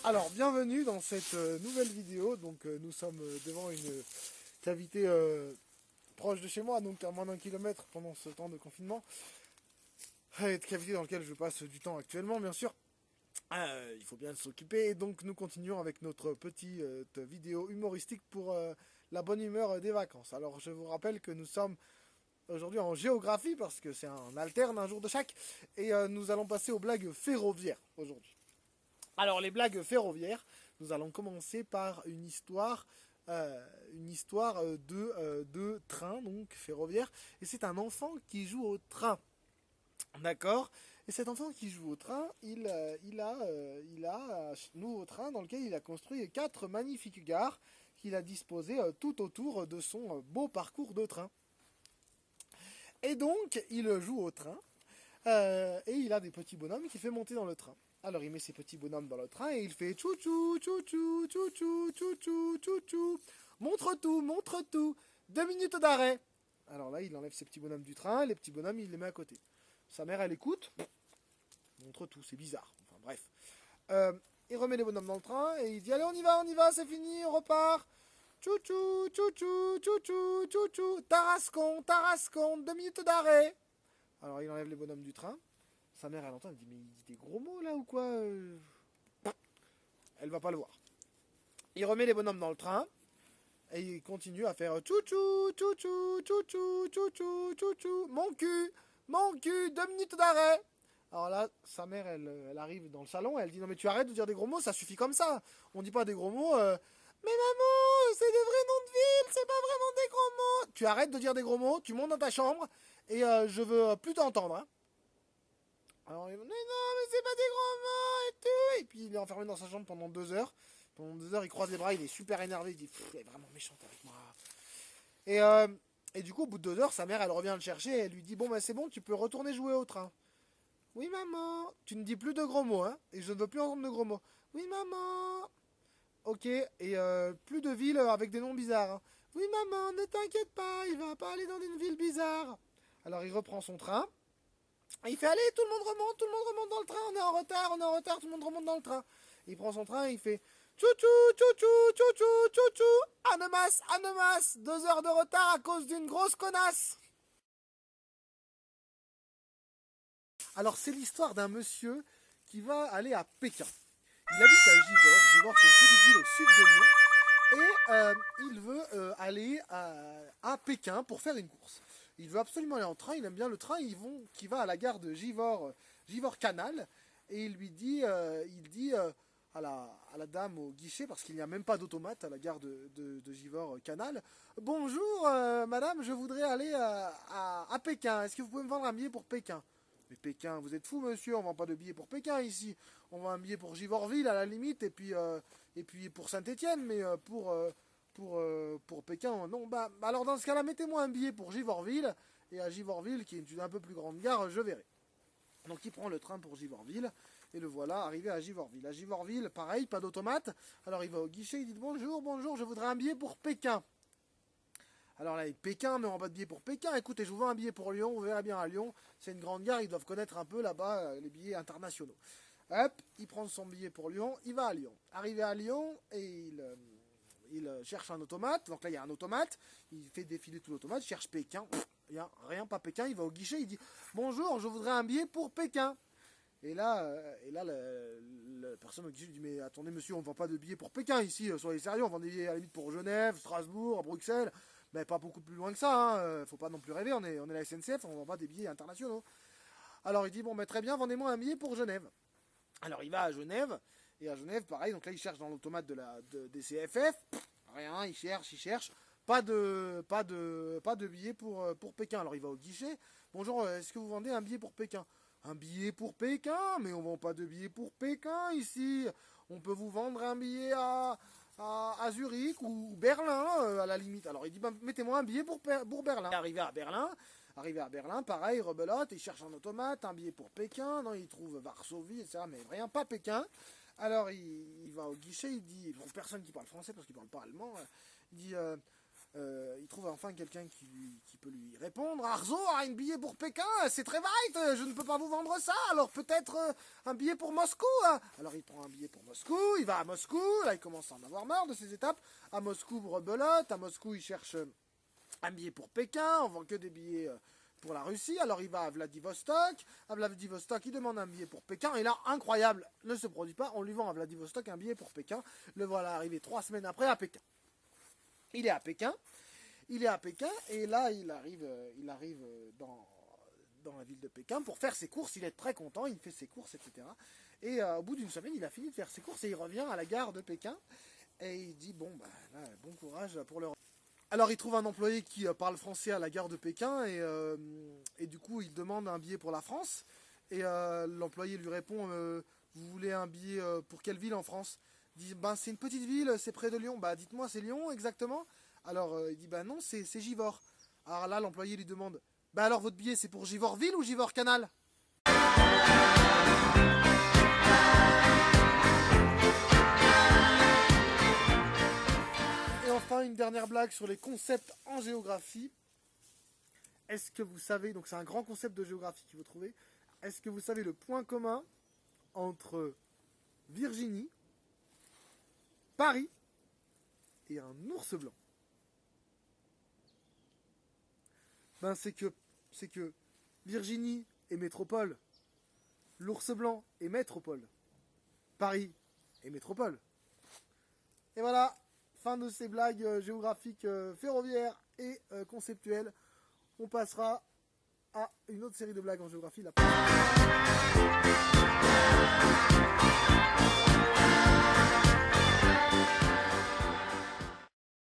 Alors, bienvenue dans cette nouvelle vidéo. Donc, nous sommes devant une cavité proche de chez moi, donc à moins d'1 kilomètre pendant ce temps de confinement. Une cavité dans laquelle je passe du temps actuellement, bien sûr. Il faut bien s'occuper. Et donc, nous continuons avec notre petite vidéo humoristique pour la bonne humeur des vacances. Alors, je vous rappelle que nous sommes aujourd'hui en géographie, parce que c'est un alterne, un jour de chaque. Et nous allons passer aux blagues ferroviaires aujourd'hui. Alors, les blagues ferroviaires, nous allons commencer par une histoire de train, donc ferroviaire. Et c'est un enfant qui joue au train. D'accord. Et cet enfant qui joue au train, il a un nouveau train dans lequel il a construit 4 magnifiques gares qu'il a disposées tout autour de son beau parcours de train. Et donc, il joue au train. Et il a des petits bonhommes qu'il fait monter dans le train. Alors il met ses petits bonhommes dans le train et il fait tchou-tchou, tchou-tchou, tchou-tchou, tchou-tchou, tchou-tchou. Montre tout, 2 minutes d'arrêt. Alors là, il enlève ses petits bonhommes du train, et les petits bonhommes, il les met à côté. Sa mère, elle écoute. Montre tout, c'est bizarre. Enfin bref. Il remet les bonhommes dans le train et il dit allez, on y va, c'est fini, on repart. Tchou-tchou, tchou-tchou, tchou-tchou, tchou-tchou. Tarascon, 2 minutes d'arrêt. Alors il enlève les bonhommes du train. Sa mère, elle entend, elle dit mais il dit des gros mots là ou quoi Elle va pas le voir. Il remet les bonhommes dans le train et il continue à faire tchou-tchou, tchou-tchou, tchou-tchou, tchou-tchou, tchou-tchou. Mon cul, 2 minutes d'arrêt. Alors là, sa mère, elle arrive dans le salon, elle dit non mais tu arrêtes de dire des gros mots, ça suffit comme ça. On dit pas des gros mots. Mais maman, c'est des vrais noms de ville, c'est pas vraiment des gros mots. Tu arrêtes de dire des gros mots, tu montes dans ta chambre et je veux plus t'entendre. Hein. Alors il dit non mais c'est pas des gros mots et tout. Et puis il est enfermé dans sa chambre pendant 2 heures. Pendant 2 heures il croise les bras, il est super énervé, il dit elle est vraiment méchante avec moi. Et, euh, et du coup au bout de 2 heures sa mère elle revient le chercher et elle lui dit bon bah c'est bon tu peux retourner jouer au train. Oui maman, tu ne dis plus de gros mots hein. Et je ne veux plus entendre de gros mots. Oui maman. Ok, et plus de villes avec des noms bizarres. Hein. Oui maman, ne t'inquiète pas, il va pas aller dans une ville bizarre. Alors il reprend son train. Il fait allez, tout le monde remonte dans le train, on est en retard, tout le monde remonte dans le train. Il prend son train et il fait tchou-tchou, tchou-tchou, tchou-tchou, tchou-tchou, Annemasse, 2 heures de retard à cause d'une grosse connasse. Alors c'est l'histoire d'un monsieur qui va aller à Pékin. Il habite à Givors. Givors c'est une petite ville au sud de Lyon. Et il veut aller à Pékin pour faire une course. Il veut absolument aller en train, il aime bien le train, qui va à la gare de Givors Canal, et il dit à la dame au guichet, parce qu'il n'y a même pas d'automate à la gare de Givors Canal, bonjour madame, je voudrais aller à Pékin, est-ce que vous pouvez me vendre un billet pour Pékin? Mais Pékin, vous êtes fou monsieur, on ne vend pas de billet pour Pékin ici, on vend un billet pour Givorville à la limite, et puis pour Saint-Étienne, mais pour Pékin, non. Bah, alors dans ce cas-là, mettez-moi un billet pour Givorville, et à Givorville, qui est une un peu plus grande gare, je verrai. Donc il prend le train pour Givorville, et le voilà arrivé à Givorville. À Givorville, pareil, pas d'automate. Alors il va au guichet, il dit bonjour, je voudrais un billet pour Pékin. Alors là, Pékin, mais on n'a pas de billet pour Pékin. Écoutez, je vous vends un billet pour Lyon, vous verrez bien à Lyon, c'est une grande gare, ils doivent connaître un peu là-bas les billets internationaux. Hop, il prend son billet pour Lyon, il va à Lyon. Arrivé à Lyon, et il cherche un automate. Donc là, il y a un automate, il fait défiler tout l'automate, il cherche Pékin. Il n'y a rien, pas Pékin, il va au guichet, il dit bonjour, je voudrais un billet pour Pékin. Et là, la personne au guichet lui dit mais attendez monsieur, on ne vend pas de billets pour Pékin ici, soyez sérieux, on vend des billets à la limite pour Genève, Strasbourg, Bruxelles, mais pas beaucoup plus loin que ça, hein. Faut pas non plus rêver, on est la SNCF, on ne vend pas des billets internationaux. Alors il dit bon, mais très bien, vendez-moi un billet pour Genève. Alors il va à Genève, et à Genève, pareil, donc là il cherche dans l'automate des CFF, rien, il cherche, pas de billet pour Pékin. Alors il va au guichet, bonjour, est-ce que vous vendez un billet pour Pékin? Un billet pour Pékin? Mais on vend pas de billet pour Pékin ici. On peut vous vendre un billet à Zurich ou Berlin à la limite. Alors il dit, bah, mettez-moi un billet pour Berlin. Arrivé à Berlin, pareil, rebelote, il cherche un automate, un billet pour Pékin, non, il trouve Varsovie, etc., mais rien, pas Pékin. Alors il va au guichet, il dit, il trouve personne qui parle français parce qu'il parle pas allemand. Il dit Il trouve enfin quelqu'un qui peut lui répondre. Arzo a un billet pour Pékin, c'est très vite, je ne peux pas vous vendre ça, alors peut-être un billet pour Moscou. Hein. Alors il prend un billet pour Moscou, il va à Moscou, là il commence à en avoir marre de ces étapes. À Moscou, rebelote, à Moscou il cherche un billet pour Pékin, on vend que des billets pour la Russie, alors il va à Vladivostok, il demande un billet pour Pékin, et là, incroyable, ne se produit pas, on lui vend à Vladivostok un billet pour Pékin, le voilà arrivé 3 semaines après à Pékin. Il est à Pékin, et là il arrive dans la ville de Pékin pour faire ses courses, il est très content, il fait ses courses, etc. Et au bout d'une semaine, il a fini de faire ses courses, et il revient à la gare de Pékin, et il dit, bon, bah, là, bon courage pour le... Alors il trouve un employé qui parle français à la gare de Pékin et du coup il demande un billet pour la France et l'employé lui répond vous voulez un billet pour quelle ville en France? Il dit ben c'est une petite ville, c'est près de Lyon. Bah dites-moi c'est Lyon exactement? Alors il dit bah non c'est Givors. Alors là l'employé lui demande bah alors votre billet c'est pour Givorville ou Givors-Canal? Enfin, une dernière blague sur les concepts en géographie. Est-ce que vous savez, donc c'est un grand concept de géographie que vous trouvez, est-ce que vous savez le point commun entre Virginie, Paris et un ours blanc? Ben c'est que Virginie est métropole, l'ours blanc est métropole, Paris est métropole. Et voilà. Fin de ces blagues géographiques ferroviaires et conceptuelles. On passera à une autre série de blagues en géographie.